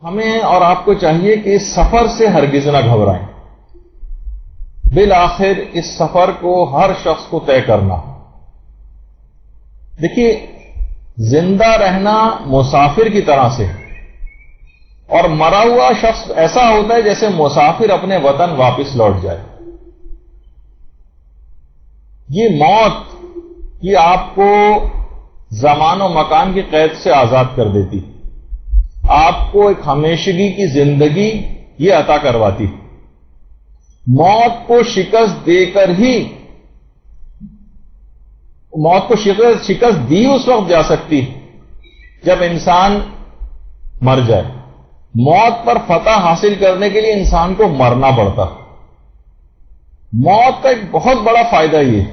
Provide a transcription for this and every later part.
ہمیں اور آپ کو چاہیے کہ اس سفر سے ہرگز نہ گھبرائیں. بالآخر اس سفر کو ہر شخص کو طے کرنا. دیکھیے، زندہ رہنا مسافر کی طرح سے، اور مرا ہوا شخص ایسا ہوتا ہے جیسے مسافر اپنے وطن واپس لوٹ جائے. یہ موت یہ آپ کو زمان و مکان کی قید سے آزاد کر دیتی، آپ کو ایک ہمیشگی کی زندگی یہ عطا کرواتی. موت کو شکست دے کر ہی، موت کو شکست دی اس وقت جا سکتی جب انسان مر جائے. موت پر فتح حاصل کرنے کے لیے انسان کو مرنا پڑتا. موت کا ایک بہت بڑا فائدہ یہ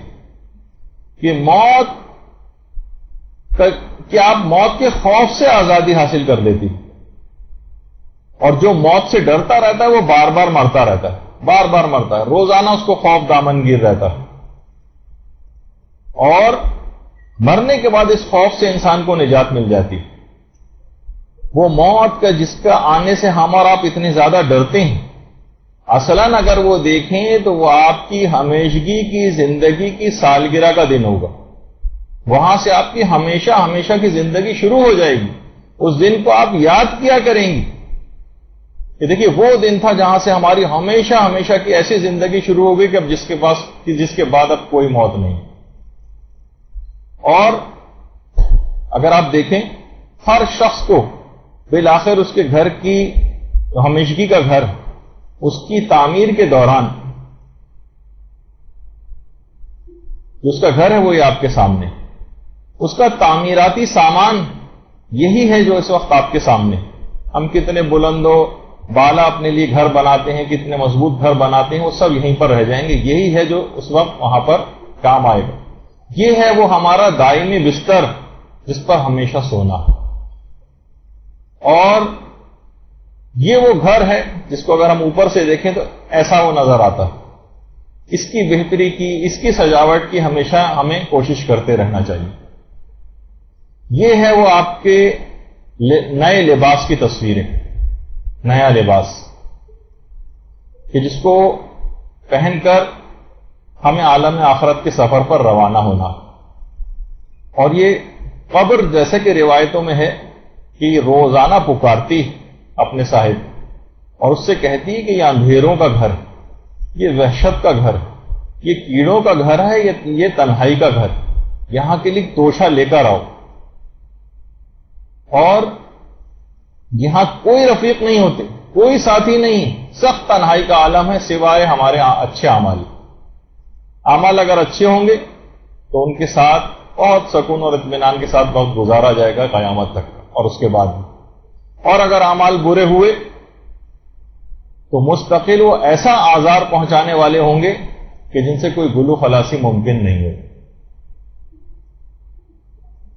کہ آپ موت کے خوف سے آزادی حاصل کر لیتی، اور جو موت سے ڈرتا رہتا ہے وہ بار بار مرتا رہتا ہے، بار بار مرتا ہے، روزانہ اس کو خوف دامن گیر رہتا ہے. اور مرنے کے بعد اس خوف سے انسان کو نجات مل جاتی. وہ موت کا جس کا آنے سے ہم اور آپ اتنے زیادہ ڈرتے ہیں، اصلاً اگر وہ دیکھیں تو وہ آپ کی ہمیشگی کی زندگی کی سالگرہ کا دن ہوگا. وہاں سے آپ کی ہمیشہ ہمیشہ کی زندگی شروع ہو جائے گی. اس دن کو آپ یاد کیا کریں گی کہ دیکھیے وہ دن تھا جہاں سے ہماری ہمیشہ ہمیشہ کی ایسی زندگی شروع ہو گئی کہ اب جس کے بعد اب کوئی موت نہیں. اور اگر آپ دیکھیں، ہر شخص کو بالآخر اس کے گھر کی ہمیشگی کا گھر، اس کی تعمیر کے دوران جو اس کا گھر ہے وہی آپ کے سامنے، اس کا تعمیراتی سامان یہی ہے جو اس وقت آپ کے سامنے. ہم کتنے بلند و بالا اپنے لیے گھر بناتے ہیں، کتنے مضبوط گھر بناتے ہیں، وہ سب یہیں پر رہ جائیں گے. یہی ہے جو اس وقت وہاں پر کام آئے گا. یہ ہے وہ ہمارا دائمی بستر جس پر ہمیشہ سونا. اور یہ وہ گھر ہے جس کو اگر ہم اوپر سے دیکھیں تو ایسا وہ نظر آتا ہے. اس کی بہتری کی، اس کی سجاوٹ کی ہمیشہ ہمیں کوشش کرتے رہنا چاہیے. یہ ہے وہ آپ کے نئے لباس کی تصویریں. نیا لباس کہ جس کو پہن کر ہمیں عالم آخرت کے سفر پر روانہ ہونا. اور یہ قبر جیسے کہ روایتوں میں ہے کہ یہ روزانہ پکارتی اپنے صاحب اور اس سے کہتی ہے کہ یہ اندھیروں کا گھر، یہ وحشت کا گھر، یہ کیڑوں کا گھر ہے، یہ تنہائی کا گھر، یہاں کے لیے توشہ لے کر آؤ. اور یہاں کوئی رفیق نہیں ہوتے، کوئی ساتھی نہیں، سخت تنہائی کا عالم ہے سوائے ہمارے اچھے اعمال. اعمال اگر اچھے ہوں گے تو ان کے ساتھ بہت سکون اور اطمینان کے ساتھ وقت گزارا جائے گا قیامت تک اور اس کے بعد بھی. اور اگر اعمال برے ہوئے تو مستقل وہ ایسا آزار پہنچانے والے ہوں گے کہ جن سے کوئی گلو خلاصی ممکن نہیں ہے.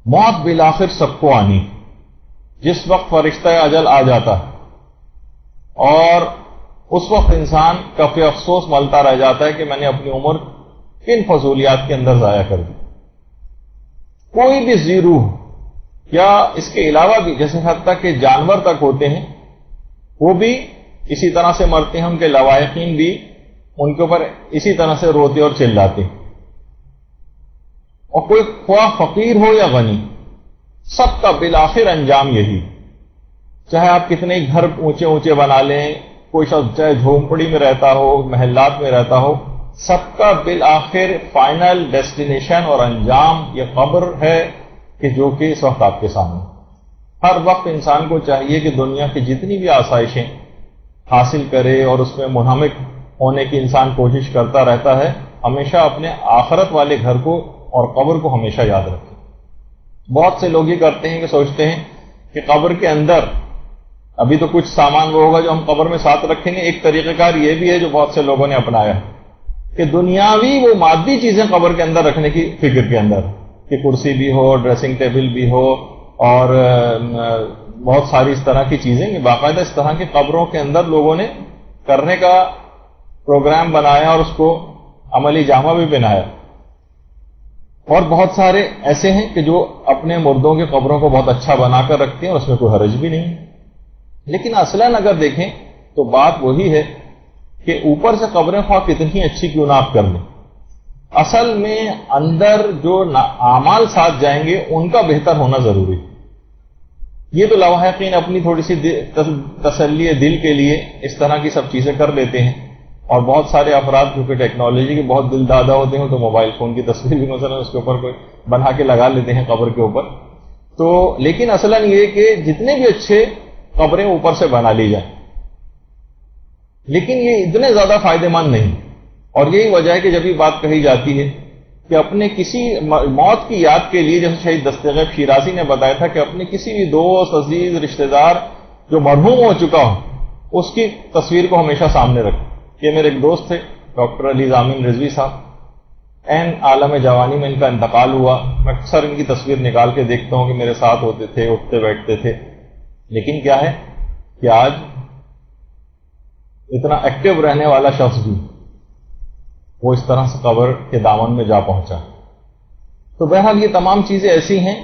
موت بالآخر سب کو آنی. جس وقت فرشتہ اجل آ جاتا ہے اور اس وقت انسان کف افسوس ملتا رہ جاتا ہے کہ میں نے اپنی عمر کن فضولیات کے اندر ضائع کر دی. کوئی بھی ذی روح یا اس کے علاوہ بھی جیسے حتیٰ کہ جانور تک ہوتے ہیں وہ بھی اسی طرح سے مرتے ہیں. ان کے لوائقین بھی ان کے اوپر اسی طرح سے روتے اور چلاتے. اور کوئی خواہ فقیر ہو یا غنی، سب کا بالآخر انجام یہی. چاہے آپ کتنے گھر اونچے اونچے بنا لیں، کوئی شخص چاہے جھونپڑی میں رہتا ہو، محلات میں رہتا ہو، سب کا بالآخر فائنل ڈیسٹینیشن اور انجام یہ قبر ہے کہ جو کہ اس وقت آپ کے سامنے. ہر وقت انسان کو چاہیے کہ دنیا کی جتنی بھی آسائشیں حاصل کرے اور اس میں منہمک ہونے کی انسان کوشش کرتا رہتا ہے، ہمیشہ اپنے آخرت والے گھر کو اور قبر کو ہمیشہ یاد رکھے. بہت سے لوگ یہ کرتے ہیں کہ سوچتے ہیں کہ قبر کے اندر ابھی تو کچھ سامان وہ ہوگا جو ہم قبر میں ساتھ رکھیں گے. ایک طریقہ کار یہ بھی ہے جو بہت سے لوگوں نے اپنایا ہے کہ دنیاوی وہ مادی چیزیں قبر کے اندر رکھنے کی فکر کے اندر، کہ کرسی بھی ہو، ڈریسنگ ٹیبل بھی ہو، اور بہت ساری اس طرح کی چیزیں. باقاعدہ اس طرح کی قبروں کے اندر لوگوں نے کرنے کا پروگرام بنایا اور اس کو عملی جامہ بھی پہنایا. اور بہت سارے ایسے ہیں کہ جو اپنے مردوں کے قبروں کو بہت اچھا بنا کر رکھتے ہیں اور اس میں کوئی حرج بھی نہیں. لیکن اصلاً اگر دیکھیں تو بات وہی ہے کہ اوپر سے قبریں خواہ کتنی اچھی کیوں نہ آپ کر لیں، اصل میں اندر جو اعمال ساتھ جائیں گے ان کا بہتر ہونا ضروری ہے۔ یہ تو لواحقین اپنی تھوڑی سی تسلی دل کے لیے اس طرح کی سب چیزیں کر لیتے ہیں، اور بہت سارے افراد کیونکہ ٹیکنالوجی کے بہت دل دادا ہوتے ہیں تو موبائل فون کی تصویر بھی مثلا اس کے اوپر کوئی بنا کے لگا لیتے ہیں قبر کے اوپر، تو لیکن اصلاً یہ کہ جتنے بھی اچھے قبریں اوپر سے بنا لی جائیں، لیکن یہ اتنے زیادہ فائدہ مند نہیں، اور یہی وجہ ہے کہ جب یہ بات کہی جاتی ہے کہ اپنے کسی موت کی یاد کے لیے، جیسے شہید دستغیب شیرازی نے بتایا تھا کہ اپنے کسی بھی دوست عزیز رشتہ دار جو مرحوم ہو چکا ہو اس کی تصویر کو ہمیشہ سامنے رکھیں۔ یہ میرے ایک دوست تھے ڈاکٹر علی ضامن رضوی صاحب، عین عالم جوانی میں ان کا انتقال ہوا، میں اکثر ان کی تصویر نکال کے دیکھتا ہوں کہ میرے ساتھ ہوتے تھے، اٹھتے بیٹھتے تھے، لیکن کیا ہے کہ آج اتنا ایکٹیو رہنے والا شخص بھی وہ اس طرح سے قبر کے دامن میں جا پہنچا۔ تو بہرحال یہ تمام چیزیں ایسی ہیں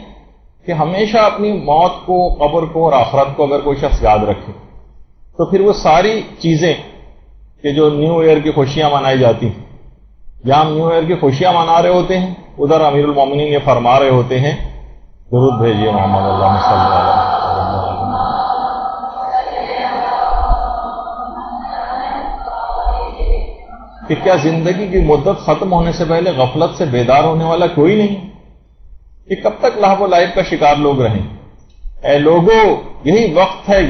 کہ ہمیشہ اپنی موت کو، قبر کو اور آخرت کو اگر کوئی شخص یاد رکھے تو پھر وہ ساری چیزیں کہ جو نیو ایئر کی خوشیاں منائی جاتی ہیں، یہاں ہم نیو ایئر کی خوشیاں منا رہے ہوتے ہیں، ادھر امیر المومنین یہ فرما رہے ہوتے ہیں درود بھیجیے محمد اللہ صلی اللہ علیہ وسلم، کہ کیا زندگی کی مدت ختم ہونے سے پہلے غفلت سے بیدار ہونے والا کوئی نہیں؟ کہ کب تک لہو و لعب کا شکار لوگ رہیں؟ اے لوگو، یہی وقت ہے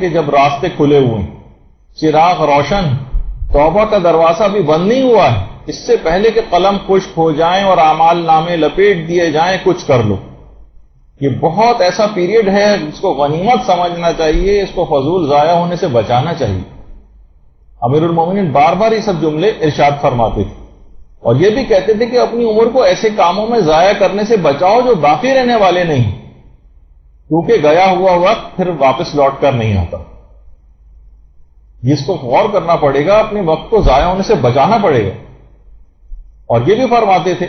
کہ جب راستے کھلے ہوئے ہیں، چراغ روشن، توبہ کا دروازہ بھی بند نہیں ہوا ہے، اس سے پہلے کہ قلم خشک ہو جائیں اور اعمال نامے لپیٹ دیے جائیں، کچھ کر لو۔ یہ بہت ایسا پیریڈ ہے، اس کو غنیمت سمجھنا چاہیے، اس کو فضول ضائع ہونے سے بچانا چاہیے۔ امیر المومنین بار بار یہ سب جملے ارشاد فرماتے تھے، اور یہ بھی کہتے تھے کہ اپنی عمر کو ایسے کاموں میں ضائع کرنے سے بچاؤ جو باقی رہنے والے نہیں، کیونکہ گیا ہوا وقت پھر واپس لوٹ کر نہیں آتا۔ جس کو غور کرنا پڑے گا، اپنے وقت کو ضائع ہونے سے بچانا پڑے گا۔ اور یہ بھی فرماتے تھے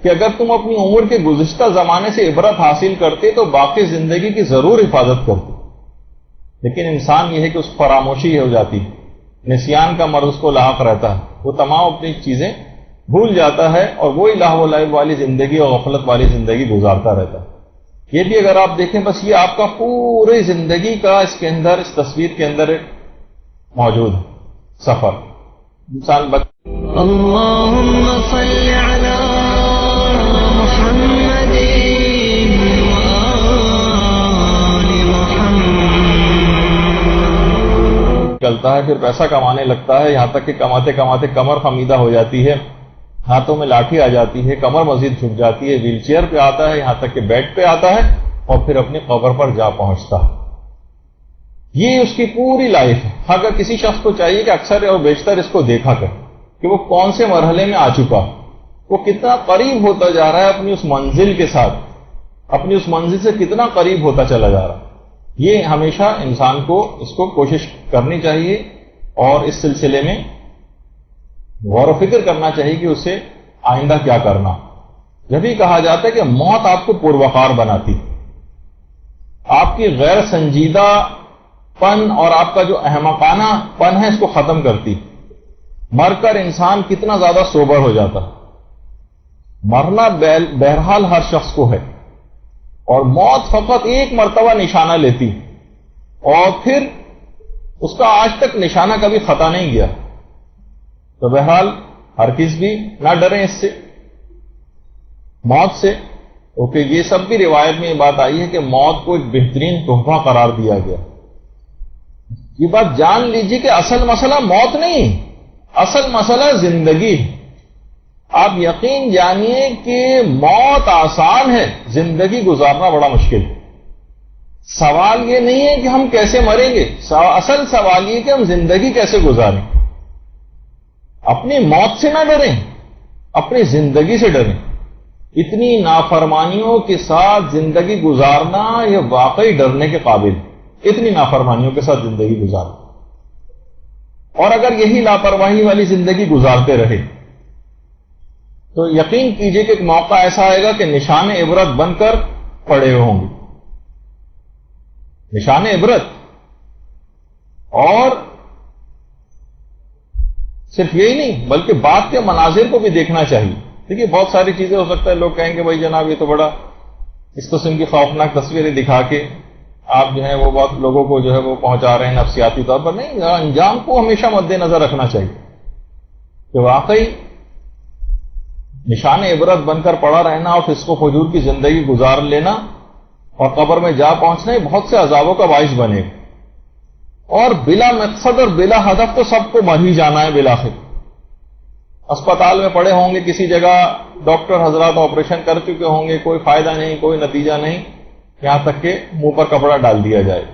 کہ اگر تم اپنی عمر کے گزشتہ زمانے سے عبرت حاصل کرتے تو باقی زندگی کی ضرور حفاظت کرتے، لیکن انسان یہ ہے کہ اس فراموشی ہو جاتی ہے، نسیان کا مرض کو لاحق رہتا ہے، وہ تمام اپنی چیزیں بھول جاتا ہے اور وہی لہو و لعب والی زندگی اور غفلت والی زندگی گزارتا رہتا ہے۔ یہ بھی اگر آپ دیکھیں، بس یہ آپ کا پوری زندگی کا اس کے اندر، اس تصویر کے اندر موجود ہے سفر۔ انسان اللهم صل على محمد وآل محمد۔ چلتا ہے، پھر پیسہ کمانے لگتا ہے، یہاں تک کہ کماتے کماتے کمر خمیدہ ہو جاتی ہے، ہاتھوں میں لاٹھی آ جاتی ہے، کمر مزید جھک جاتی ہے، ویل چیئر پہ آتا ہے، یہاں تک کہ بیڈ پہ آتا ہے، اور پھر اپنی قبر پر جا پہنچتا ہے۔ یہ اس کی پوری لائف ہے۔ اگر کسی شخص کو چاہیے کہ اکثر اور بیشتر اس کو دیکھا کر کہ وہ کون سے مرحلے میں آ چکا، وہ کتنا قریب ہوتا جا رہا ہے اپنی اس منزل کے ساتھ، اپنی اس منزل سے کتنا قریب ہوتا چلا جا رہا ہے۔ یہ ہمیشہ انسان کو اس کو کوشش کرنی چاہیے، اور اس سلسلے میں غور و فکر کرنا چاہیے کہ اسے آئندہ کیا کرنا۔ جب ہی کہا جاتا ہے کہ موت آپ کو پروقار بناتی، آپ کی غیر سنجیدہ پن اور آپ کا جو احمقانہ پن ہے اس کو ختم کرتی، مر کر انسان کتنا زیادہ سوبر ہو جاتا۔ مرنا بہرحال ہر شخص کو ہے، اور موت فقط ایک مرتبہ نشانہ لیتی، اور پھر اس کا آج تک نشانہ کبھی خطا نہیں گیا۔ تو بہرحال ہرگز بھی نہ ڈریں اس سے، موت سے، کیونکہ یہ سب بھی روایت میں یہ بات آئی ہے کہ موت کو ایک بہترین تحفہ قرار دیا گیا۔ یہ بات جان لیجیے کہ اصل مسئلہ موت نہیں، اصل مسئلہ زندگی ہے۔ آپ یقین جانیے کہ موت آسان ہے، زندگی گزارنا بڑا مشکل ہے۔ سوال یہ نہیں ہے کہ ہم کیسے مریں گے، اصل سوال یہ کہ ہم زندگی کیسے گزاریں۔ اپنی موت سے نہ ڈریں، اپنی زندگی سے ڈریں۔ اتنی نافرمانیوں کے ساتھ زندگی گزارنا یہ واقعی ڈرنے کے قابل ہے، اتنی نافرمانیوں کے ساتھ زندگی گزارنا۔ اور اگر یہی لاپرواہی والی زندگی گزارتے رہے تو یقین کیجئے کہ ایک موقع ایسا آئے گا کہ نشان عبرت بن کر پڑے ہوں گے۔ نشان عبرت اور صرف یہی نہیں بلکہ بعد کے مناظر کو بھی دیکھنا چاہیے. دیکھیے بہت ساری چیزیں ہو سکتا ہے لوگ کہیں کہ بھائی جناب یہ تو بڑا اس قسم کی خوفناک تصویریں دکھا کے آپ جو ہے وہ بہت لوگوں کو جو ہے وہ پہنچا رہے ہیں نفسیاتی طور پر. نہیں، انجام کو ہمیشہ مد نظر رکھنا چاہیے کہ واقعی نشان عبرت بن کر پڑا رہنا اور فسق و فجور کی زندگی گزار لینا اور قبر میں جا پہنچنا یہ بہت سے عذابوں کا باعث بنے گا. اور بلا مقصد اور بلا ہدف تو سب کو مر ہی جانا ہے بالآخر. اسپتال میں پڑے ہوں گے کسی جگہ، ڈاکٹر حضرات آپریشن کر چکے ہوں گے، کوئی فائدہ نہیں، کوئی نتیجہ نہیں، یہاں تک کہ منہ پر کپڑا ڈال دیا جائے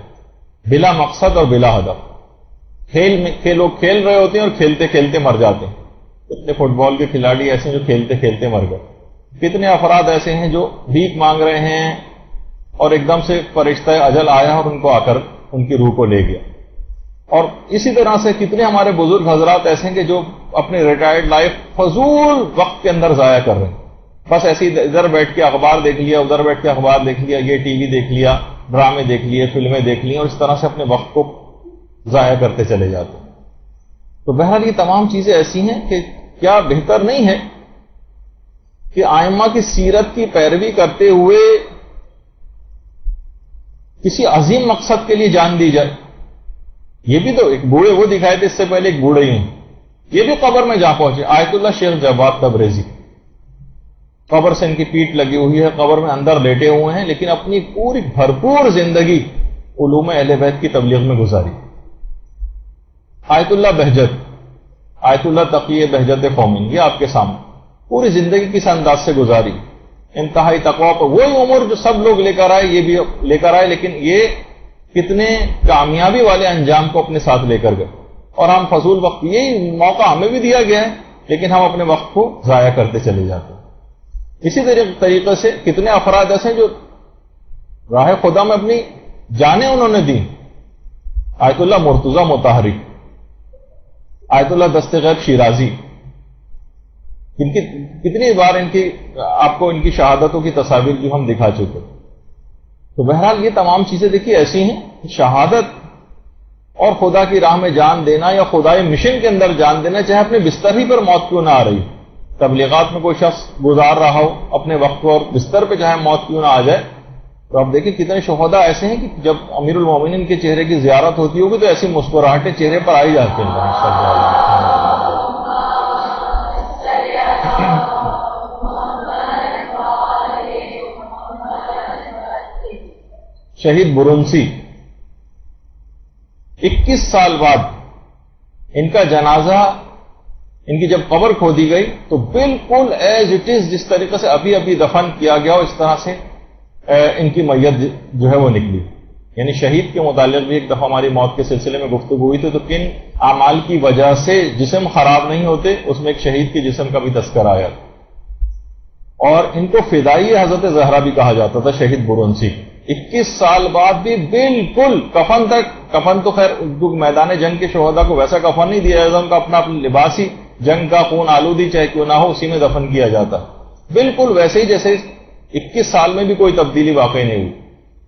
بلا مقصد اور بلا ہدف. لوگ کھیل رہے ہوتے ہیں اور کھیلتے کھیلتے مر جاتے ہیں. کتنے فٹ بال کے کھلاڑی ایسے ہیں جو کھیلتے کھیلتے مر گئے. کتنے افراد ایسے ہیں جو بھیک مانگ رہے ہیں اور ایک دم سے فرشتہ اجل آیا اور ان کو آ کر ان کی روح کو لے گیا. اور اسی طرح سے کتنے ہمارے بزرگ حضرات ایسے ہیں کہ جو اپنی ریٹائرڈ لائف فضول وقت کے اندر ضائع کر رہے ہیں. بس ایسے ادھر بیٹھ کے اخبار دیکھ لیا، ادھر بیٹھ کے اخبار دیکھ لیا، یہ ٹی وی دیکھ لیا، ڈرامے دیکھ لیے، فلمیں دیکھ لی، اور اس طرح سے اپنے وقت کو ضائع کرتے چلے جاتے ہیں. تو بہرحال یہ تمام چیزیں ایسی ہیں کہ کیا بہتر نہیں ہے کہ ائمہ کی سیرت کی پیروی کرتے ہوئے کسی عظیم مقصد کے لیے جان دی جائے. یہ بھی تو ایک بوڑھے وہ دکھائے تھے اس سے پہلے ایک بوڑھے ہی ہیں، یہ بھی قبر میں جا پہنچے. آیت اللہ شیخ جواد تبریزی، قبر سے ان کی پیٹھ لگی ہوئی ہے، قبر میں اندر لیٹے ہوئے ہیں، لیکن اپنی پوری بھرپور زندگی علوم اہل بیت کی تبلیغ میں گزاری. آیت اللہ بہجت، آیت اللہ تقی بہجت قومی، یہ آپ کے سامنے پوری زندگی کس انداز سے گزاری. انتہائی تقویٰ پر وہی عمر جو سب لوگ لے کر آئے، یہ بھی لے کر آئے، لیکن یہ کتنے کامیابی والے انجام کو اپنے ساتھ لے کر گئے. اور ہم فضول وقت، یہی موقع ہمیں بھی دیا گیا ہے لیکن ہم اپنے وقت کو ضائع کرتے چلے جاتے ہیں. اسی طریقے سے کتنے افراد ایسے جو راہ خدا میں اپنی جانیں انہوں نے دی. آیت اللہ مرتضی مطہری، آیت اللہ دستغیب شیرازی، ان کی کتنی بار آپ کو ان کی شہادتوں کی تصاویر جو ہم دکھا چکے. تو بہرحال یہ تمام چیزیں دیکھیے ایسی ہیں کہ شہادت اور خدا کی راہ میں جان دینا یا خدائی مشن کے اندر جان دینا، چاہے اپنے بستر ہی پر موت کیوں نہ آ رہی. تبلیغات میں کوئی شخص گزار رہا ہو اپنے وقت کو اور بستر پہ چاہے موت کیوں نہ آ جائے، تو آپ دیکھیں کتنے شہداء ایسے ہیں کہ جب امیر المومنین کے چہرے کی زیارت ہوتی ہوگی تو ایسی مسکراہٹیں چہرے پر آئی جاتی ہیں. شہید برونسی 21 سال بعد ان کا جنازہ، ان کی جب قبر کھودی گئی تو بالکل ایز اٹ از جس طریقے سے ابھی دفن کیا گیا اس طرح سے ان کی میت جو ہے وہ نکلی. یعنی شہید کے متعلق بھی ایک دفعہ ہماری موت کے سلسلے میں گفتگو ہوئی تھی، تو کن اعمال کی وجہ سے جسم خراب نہیں ہوتے اس میں ایک شہید کے جسم کا بھی تذکرہ آیا. اور ان کو فدائی حضرت زہرا بھی کہا جاتا تھا، شہید برونسی. 21 سال بعد بھی بالکل کفن تو خیر میدان جنگ کے شہداء کو ویسا کفن نہیں دیا جاتا، ان کا اپنا لباس ہی جنگ کا خون آلودی چاہے کیوں نہ ہو اسی میں دفن کیا جاتا، بالکل ویسے ہی جیسے 21 سال میں بھی کوئی تبدیلی واقع نہیں ہوئی.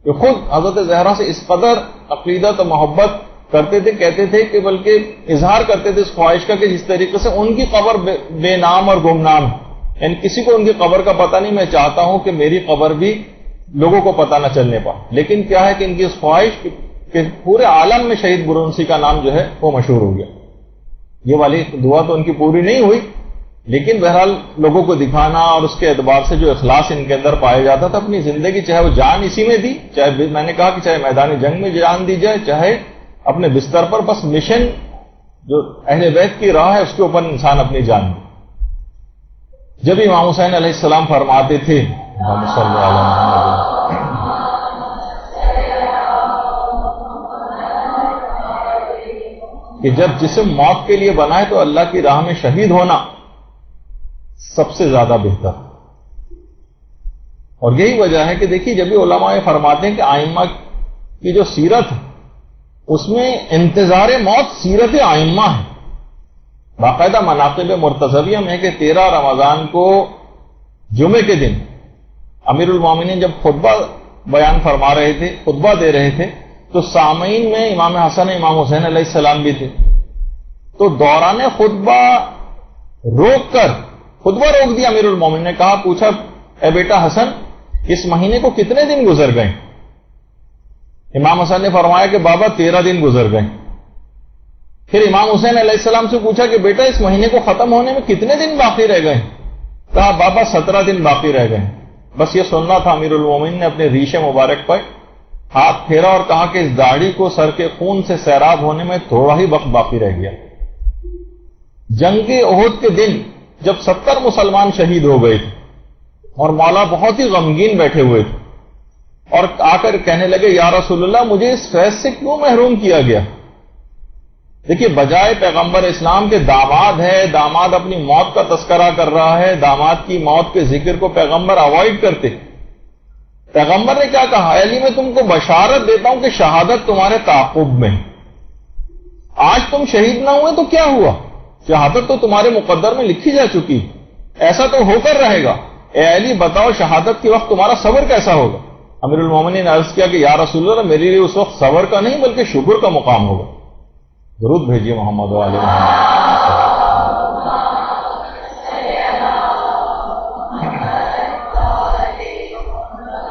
کہ خود حضرت زہرا سے اس قدر عقیدت و محبت کرتے تھے، کہتے تھے کہ بلکہ اظہار کرتے تھے اس خواہش کا کہ جس طریقے سے ان کی قبر بے نام اور گمنام، یعنی کسی کو ان کی قبر کا پتہ نہیں، میں چاہتا ہوں کہ میری قبر بھی لوگوں کو پتہ نہ چلنے پا. لیکن کیا ہے کہ ان کی اس خواہش کہ پورے عالم میں شہید برونسی کا نام جو ہے وہ مشہور ہو گیا. یہ والی دعا تو ان کی پوری نہیں ہوئی، لیکن بہرحال لوگوں کو دکھانا اور اس کے اعتبار سے جو اخلاص ان کے اندر پایا جاتا تھا، اپنی زندگی چاہے وہ جان اسی میں دی، چاہے میں نے کہا کہ چاہے میدان جنگ میں جان دی جائے، چاہے اپنے بستر پر، بس مشن جو اہل بیت کی راہ ہے اس کے اوپر انسان اپنی جان دی. جب امام حسین علیہ السلام فرماتے تھے کہ جب جسم موت کے لیے بنا ہے تو اللہ کی راہ میں شہید ہونا سب سے زیادہ بہتر. اور یہی وجہ ہے کہ دیکھیے جب بھی علماء فرماتے ہیں کہ ائمہ کی جو سیرت ہے اس میں انتظار موت سیرت ائمہ ہے. باقاعدہ مناقب مرتضویہ میں ہے کہ 13 رمضان کو جمعے کے دن امیر المومنین جب خطبہ بیان فرما رہے تھے، خطبہ دے رہے تھے، تو سامعین میں امام حسن امام حسین علیہ السلام بھی تھے. تو دوران خطبہ روک کر خطبہ روک دیا امیر المومنین نے. کہا, پوچھا اے بیٹا حسن اس مہینے کو کتنے دن گزر گئے؟ امام حسن نے فرمایا کہ بابا 13 دن گزر گئے. پھر امام حسین علیہ السلام سے پوچھا کہ بیٹا اس مہینے کو ختم ہونے میں کتنے دن باقی رہ گئے؟ کہا بابا 17 دن باقی رہ گئے. بس یہ سننا تھا. امیر المومنین نے اپنے ریش مبارک پر ہاتھ پھیرا اور کہا کہ اس داڑھی کو سر کے خون سے سیراب ہونے میں تھوڑا ہی وقت باقی رہ گیا. جنگ احد کے دن جب 70 مسلمان شہید ہو گئے تھے اور مولا بہت ہی غمگین بیٹھے ہوئے تھے اور آ کر کہنے لگے یا رسول اللہ مجھے اس فیض سے کیوں محروم کیا گیا؟ دیکھیے بجائے پیغمبر اسلام کے داماد ہے, داماد اپنی موت کا تذکرہ کر رہا ہے, داماد کی موت کے ذکر کو پیغمبر اوائڈ کرتے. پیغمبر نے کیا کہا, علی میں تم کو بشارت دیتا ہوں کہ شہادت تمہارے تعاقب میں. آج تم شہید نہ ہوئے تو کیا ہوا, شہادت تو تمہارے مقدر میں لکھی جا چکی, ایسا تو ہو کر رہے گا. اے علی بتاؤ شہادت کے وقت تمہارا صبر کیسا ہوگا؟ امیر المومنین نے عرض کیا کہ یا رسول اللہ میرے لیے اس وقت صبر کا نہیں بلکہ شکر کا مقام ہوگا. درود بھیجیے محمد و آل محمد.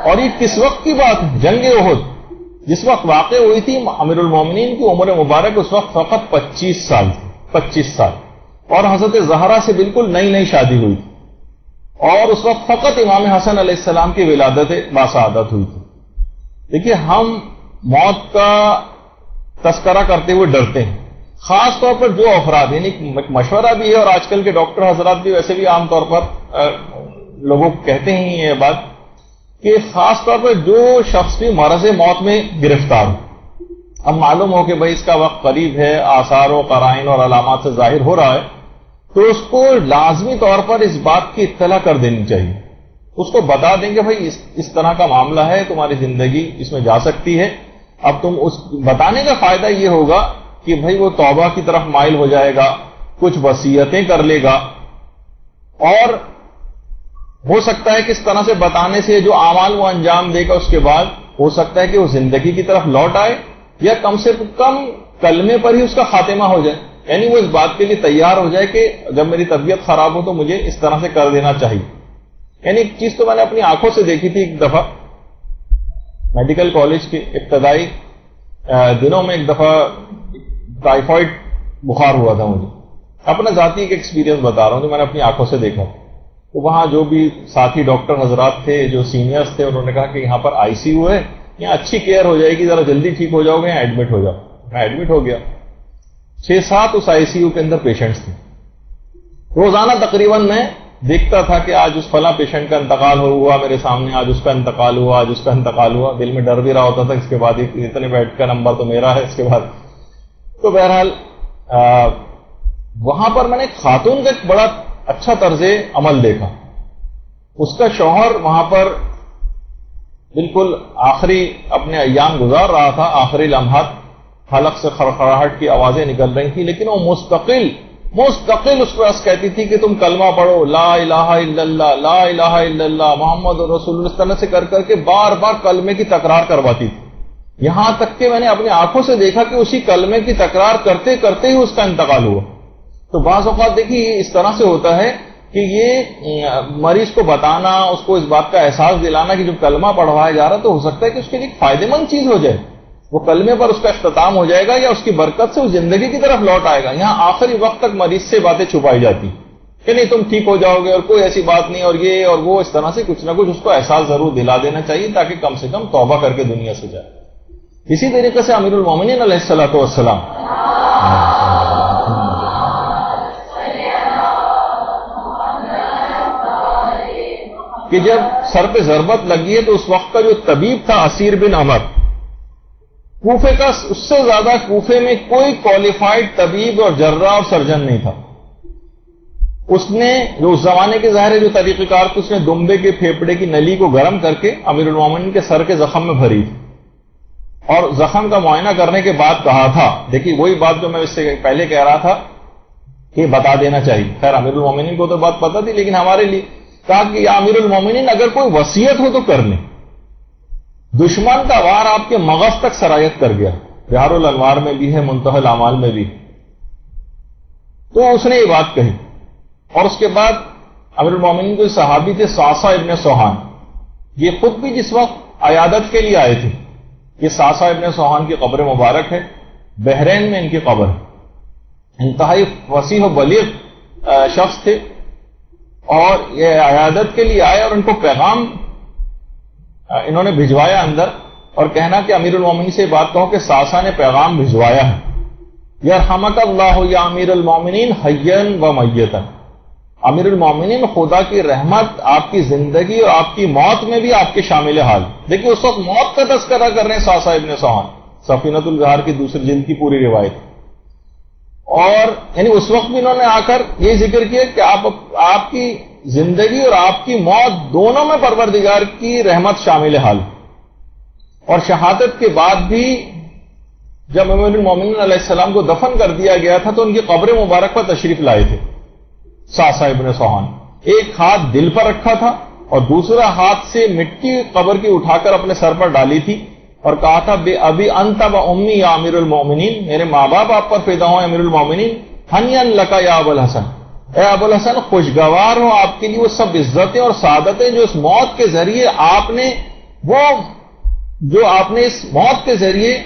اور یہ کس وقت کی بات ہے؟ جنگ احد جس وقت واقع ہوئی تھی امیر المومنین کی عمر مبارک اس وقت فقط 25 سال تھی. 25 سال. اور حضرت زہرا سے بالکل نئی نئی شادی ہوئی تھی اور اس وقت فقط امام حسن علیہ السلام کی ولادت باسعادت ہوئی تھی. دیکھیے ہم موت کا تذکرہ کرتے ہوئے ڈرتے ہیں, خاص طور پر جو افراد, یعنی مشورہ بھی ہے اور آج کل کے ڈاکٹر حضرات بھی ویسے بھی عام طور پر لوگوں کو کہتے ہیں یہ بات کہ خاص طور پر جو شخص بھی مرض موت میں گرفتار ہو, اب معلوم ہو کہ بھائی اس کا وقت قریب ہے, آثار و قرائن اور علامات سے ظاہر ہو رہا ہے, تو اس کو لازمی طور پر اس بات کی اطلاع کر دینی چاہیے. اس کو بتا دیں کہ بھائی اس طرح کا معاملہ ہے, تمہاری زندگی اس میں جا سکتی ہے. اب تم اس بتانے کا فائدہ یہ ہوگا کہ بھائی وہ توبہ کی طرف مائل ہو جائے گا, کچھ وصیتیں کر لے گا, اور ہو سکتا ہے کہ اس طرح سے بتانے سے جو اعمال وہ انجام دے گا اس کے بعد ہو سکتا ہے کہ وہ زندگی کی طرف لوٹ آئے یا کم سے کم کلمے پر ہی اس کا خاتمہ ہو جائے. یعنی وہ اس بات کے لیے تیار ہو جائے کہ جب میری طبیعت خراب ہو تو مجھے اس طرح سے کر دینا چاہیے. یعنی ایک چیز تو میں نے اپنی آنکھوں سے دیکھی تھی. ایک دفعہ میڈیکل کالج کے ابتدائی دنوں میں ایک دفعہ ٹائیفائڈ بخار ہوا تھا مجھے. اپنا ذاتی ایک ایکسپیرینس بتا رہا ہوں جو میں نے اپنی آنکھوں سے دیکھا. تو وہاں جو بھی ساتھی ڈاکٹر حضرات تھے, جو سینئرز تھے, انہوں نے کہا کہ یہاں پر آئی سی یو ہے, یہاں اچھی کیئر ہو جائے گی, ذرا جلدی ٹھیک ہو جاؤ گے, یہاں ایڈمٹ ہو جاؤ. میں ایڈمٹ ہو گیا. 6-7 اس آئی سی یو کے اندر پیشنٹس تھے. روزانہ تقریباً میں دیکھتا تھا کہ آج اس فلاں پیشنٹ کا انتقال ہوا میرے سامنے, آج اس کا انتقال ہوا, آج اس کا انتقال ہوا. دل میں ڈر بھی رہا ہوتا تھا اس کے بعد اتنے بیڈ کا نمبر تو میرا ہے اس کے بعد. تو بہرحال وہاں پر میں نے ایک خاتون کا ایک بڑا اچھا طرز عمل دیکھا. اس کا شوہر وہاں پر بالکل آخری اپنے ایام گزار رہا تھا, آخری لمحات, حلق سے خڑخڑاہٹ کی آوازیں نکل رہی تھیں, لیکن وہ مستقل اس کے پاس کہتی تھی کہ تم کلمہ پڑھو, لا الہ الا اللہ, لا الہ الا اللہ, محمد رسول اللہ, اس طرح سے کر کر کے بار بار کلمے کی تکرار کرواتی تھی. یہاں تک کہ میں نے اپنی آنکھوں سے دیکھا کہ اسی کلمے کی تکرار کرتے کرتے ہی اس کا انتقال ہوا. تو بعض اوقات دیکھیے اس طرح سے ہوتا ہے کہ یہ مریض کو بتانا, اس کو اس بات کا احساس دلانا کہ جب کلمہ پڑھوایا جا رہا تو ہو سکتا ہے کہ اس کے لیے ایک فائدہ مند چیز ہو جائے, وہ کلمے پر اس کا اختتام ہو جائے گا یا اس کی برکت سے وہ زندگی کی طرف لوٹ آئے گا. یہاں آخری وقت تک مریض سے باتیں چھپائی جاتی کہ نہیں تم ٹھیک ہو جاؤ گے اور کوئی ایسی بات نہیں اور یہ اور وہ, اس طرح سے کچھ نہ کچھ اس کو احساس ضرور دلا دینا چاہیے تاکہ کم سے کم توبہ کر کے دنیا سے جائے. اسی طریقے سے امیر المومنین علیہ الصلوۃ والسلام کہ جب سر پہ ضربت لگی ہے تو اس وقت کا جو طبیب تھا اسیر بن عمر, کوفے کا, اس سے زیادہ کوفے میں کوئی کوالیفائڈ طبیب اور جراح اور سرجن نہیں تھا. اس نے جو اس زمانے کے ظاہر ہے جو طریقہ کار تھا, اس نے دمبے کے پھیپڑے کی نلی کو گرم کر کے امیر المومنین کے سر کے زخم میں بھری تھی اور زخم کا معائنہ کرنے کے بعد کہا تھا, دیکھیے وہی بات جو میں اس سے پہلے کہہ رہا تھا کہ بتا دینا چاہیے. خیر امیر المومنین کو تو بات پتہ تھی, لیکن ہمارے لیے کہا کہ یا امیر المومنین اگر کوئی وصیت ہو تو کر لیں, دشمن کا وار آپ کے مغز تک سرایت کر گیا، بہار الانوار میں بھی ہے، منتہی الاعمال میں بھی. تو اس نے یہ بات کہی. اور اس کے بعد امیر المومنین کوئی صحابی تھے صعصع ابن سوحان، یہ خود بھی جس وقت عیادت کے لیے آئے تھے. یہ صعصع ابن سوحان کی قبر مبارک ہے، بحرین میں ان کی قبر ہے. انتہائی وسیع و بلیغ شخص تھے، اور یہ عیادت کے لیے آئے اور ان کو پیغام انہوں نے بھجوایا اندر، اور کہنا کہ امیر المومنین سے بات کہو کہ صعصع نے پیغام بھجوایا ہے. یرحمک اللہ یا امیر المومنین حیا و میتا. امیر المومنین خدا کی رحمت آپ کی زندگی اور آپ کی موت میں بھی آپ کے شامل حال. دیکھیے اس وقت موت کا تذکرہ کر رہے ہیں صعصع ابن سوحان، سفینۃ البحار کی دوسری جلد کی پوری روایت. اور یعنی اس وقت بھی انہوں نے آ کر یہ ذکر کیا کہ آپ کی زندگی اور آپ کی موت دونوں میں پروردگار کی رحمت شامل حال. اور شہادت کے بعد بھی جب امیر المومنین علیہ السلام کو دفن کر دیا گیا تھا تو ان کی قبر مبارک پر تشریف لائے تھے صعصع ابن سوحان. ایک ہاتھ دل پر رکھا تھا اور دوسرا ہاتھ سے مٹی قبر کی اٹھا کر اپنے سر پر ڈالی تھی، اور کہا تھا بے ابی انت و امی یا امیر المومنین، میرے ماں باپ آپ پر پیدا ہوں امیر المومنین. ہنیئا لکا یا ابو الحسن، اے ابو الحسن خوشگوار ہو آپ کے لیے وہ سب عزتیں اور سعادتیں جو اس موت کے ذریعے آپ نے اس موت کے ذریعے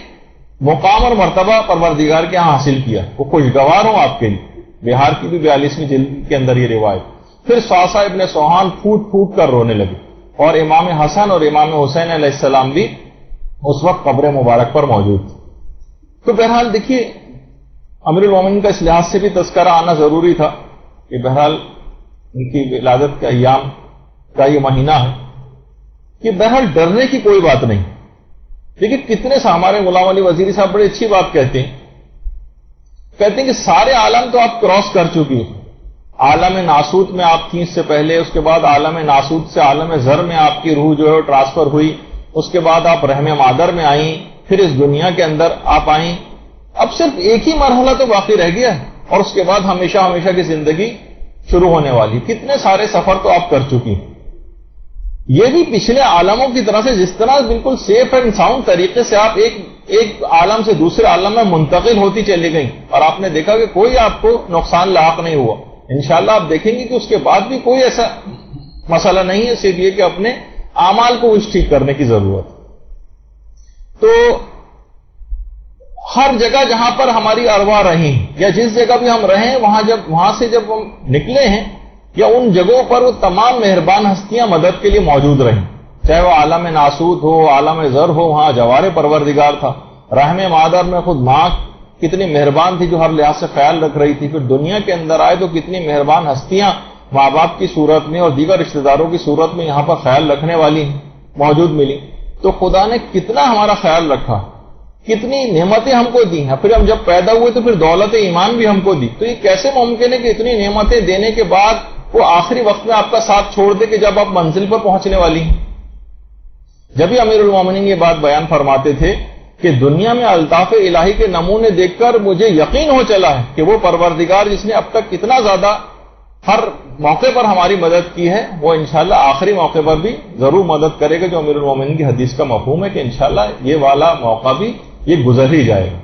مقام اور مرتبہ پروردگار کے ہاں حاصل کیا، وہ خوشگوار ہوں آپ کے لیے. بہار کی بھی 42ویں جلد کے اندر یہ روایت. پھر صعصع ابن سوحان پھوٹ پھوٹ کر رونے لگے، اور امام حسن اور امام حسین علیہ السلام بھی اس وقت قبر مبارک پر موجود تھے. تو بہرحال دیکھیے امیر المومنین کا اس لحاظ سے بھی تذکرہ آنا ضروری تھا کہ بہرحال ان کی ولادت کے ایام کا یہ مہینہ ہے کہ بہرحال ڈرنے کی کوئی بات نہیں. دیکھیے کتنے سے ہمارے غلام علی وزیری صاحب بڑی اچھی بات کہتے ہیں کہ سارے عالم تو آپ کراس کر چکی ہیں. عالم ناسوت میں آپ تھیں اس سے پہلے، اس کے بعد عالم ناسوت سے عالم زر میں آپ کی روح جو ہے ٹرانسفر ہوئی، اس کے بعد آپ رحم مادر میں آئیں، پھر اس دنیا کے اندر آپ آئیں. اب صرف ایک ہی مرحلہ تو باقی رہ گیا ہے، اور اس کے بعد ہمیشہ ہمیشہ کی زندگی شروع ہونے والی. کتنے سارے سفر تو آپ کر چکی ہیں. یہ بھی پچھلے عالموں کی طرح سے جس طرح بالکل سیف اینڈ ساؤنڈ طریقے سے آپ ایک عالم سے دوسرے عالم میں منتقل ہوتی چلی گئیں، اور آپ نے دیکھا کہ کوئی آپ کو نقصان لاحق نہیں ہوا. انشاءاللہ آپ دیکھیں گے کہ اس کے بعد بھی کوئی ایسا مسئلہ نہیں ہے، صرف یہ کہ اپنے اعمال کو ٹھیک کرنے کی ضرورت. تو ہر جگہ جہاں پر ہماری ارواح رہی یا جس جگہ بھی ہم رہیں وہاں سے جب ہم نکلے ہیں یا ان جگہوں پر وہ تمام مہربان ہستیاں مدد کے لیے موجود رہیں، چاہے وہ عالم ناسوت ہو، عالم زر ہو، وہاں جوار پروردگار تھا. رحم مادر میں خود ماں کتنی مہربان تھی جو ہر لحاظ سے خیال رکھ رہی تھی. پھر دنیا کے اندر آئے تو کتنی مہربان ہستیاں ماں باپ کی صورت میں اور دیگر رشتہ داروں کی صورت میں یہاں پر خیال رکھنے والی موجود ملی. تو خدا نے کتنا ہمارا خیال رکھا، کتنی نعمتیں ہم کو دی ہیں. پھر ہم جب پیدا ہوئے تو پھر دولت ایمان بھی ہم کو دی. تو یہ کیسے ممکن ہے کہ اتنی نعمتیں دینے کے بعد وہ آخری وقت میں آپ کا ساتھ چھوڑ دے کہ جب آپ منزل پر پہنچنے والی ہیں. جبھی امیر المومنین یہ بات بیان فرماتے تھے کہ دنیا میں الطاف الہی کے نمونے دیکھ کر مجھے یقین ہو چلا ہے کہ وہ پروردگار جس نے اب تک کتنا زیادہ ہر موقع پر ہماری مدد کی ہے، وہ انشاءاللہ آخری موقع پر بھی ضرور مدد کرے گا. جو امیر المومنین کی حدیث کا مفہوم ہے کہ انشاءاللہ یہ والا موقع بھی یہ گزر ہی جائے گا.